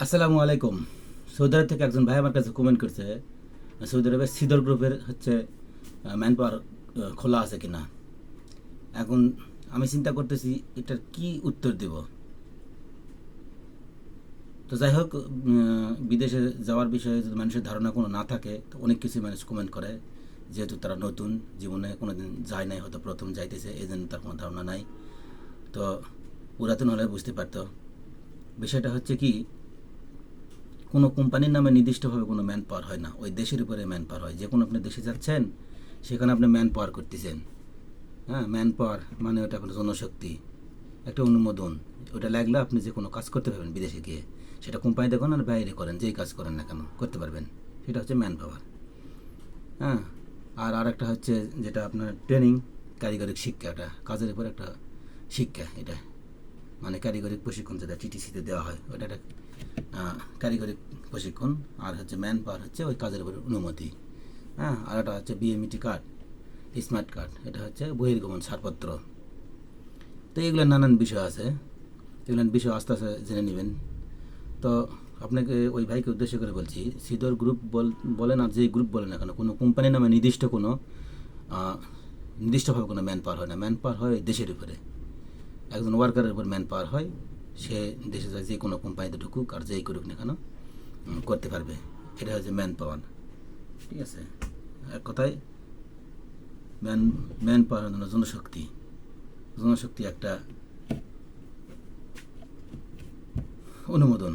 আসসালামু আলাইকুম। সৌদি আরব থেকে একজন ভাই আমার কাছে কমেন্ট করছে, সৌদি আরবের সিদর গ্রুপের ম্যান পাওয়ার খোলা আছে কিনা। এখন আমি চিন্তা করতেছি এটার কি উত্তর দেব। তো যাই হোক, বিদেশে যাওয়ার বিষয়ে যদি মানুষের ধারণা কোনো না থাকে তো অনেক কিছু মানুষ কমেন্ট করে, যেহেতু তারা নতুন, জীবনে কোনো দিন যায় নাই, হয়তো প্রথম যাইতেছে, এই জন্য তার কোনো ধারণা নাই। তো পুরাতন হলে বুঝতে পারতো। বিষয়টা হচ্ছে কি, কোনো কোম্পানির নামে নির্দিষ্টভাবে কোনো ম্যান পাওয়ার হয় না, ওই দেশের উপরে ম্যান পাওয়ার হয়। যে কোনো আপনি দেশে যাচ্ছেন, সেখানে আপনি ম্যান পাওয়ার করতেছেন। হ্যাঁ, ম্যান পাওয়ার মানে ওটা আপনার জনশক্তি, একটা অনুমোদন। ওটা লাগলে আপনি যে কোনো কাজ করতে পারবেন বিদেশে গিয়ে, সেটা কোম্পানিতে করেন আর বাইরে করেন, যেই কাজ করেন না কেন করতে পারবেন। সেটা হচ্ছে ম্যান পাওয়ার। হ্যাঁ, আর আরেকটা হচ্ছে যেটা আপনার ট্রেনিং, কারিগরিক শিক্ষা, এটা কাজের উপর একটা শিক্ষা। এটা মানে কারিগরিক প্রশিক্ষণ যেটা টিটিসিতে দেওয়া হয়, ওটা একটা কারিগরি প্রশিক্ষণ। আর হচ্ছে ম্যান পাওয়ার হচ্ছে ওই কাজের উপর অনুমতি। হ্যাঁ, আর একটা হচ্ছে বিএমইটি কার্ড, স্মার্ট কার্ড, এটা হচ্ছে বহির্গমন ছাড়পত্র। তো এগুলো নানান বিষয় আছে, এগুলো বিষয় আস্তে আস্তে জেনে নেবেন। তো আপনাকে ওই ভাইকে উদ্দেশ্য করে বলছি, সিদর গ্রুপ বলেন আর যেই গ্রুপ বলেন না কেন, কোনো কোম্পানির নামে নির্দিষ্টভাবে কোনো ম্যান পাওয়ার হয় না। ম্যান পাওয়ার হয় দেশের উপরে, একজন ওয়ার্কারের উপর ম্যান পাওয়ার হয়। সে দেশে যায়, যে কোনো কোম্পানিতে ঢুকুক আর যেই করুক না কেন করতে পারবে। এটা হচ্ছে ম্যান পাওয়ার। ঠিক আছে, এক কথায় ম্যান ম্যান পাওয়ার জন্য জনশক্তি। জনশক্তি একটা অনুমোদন।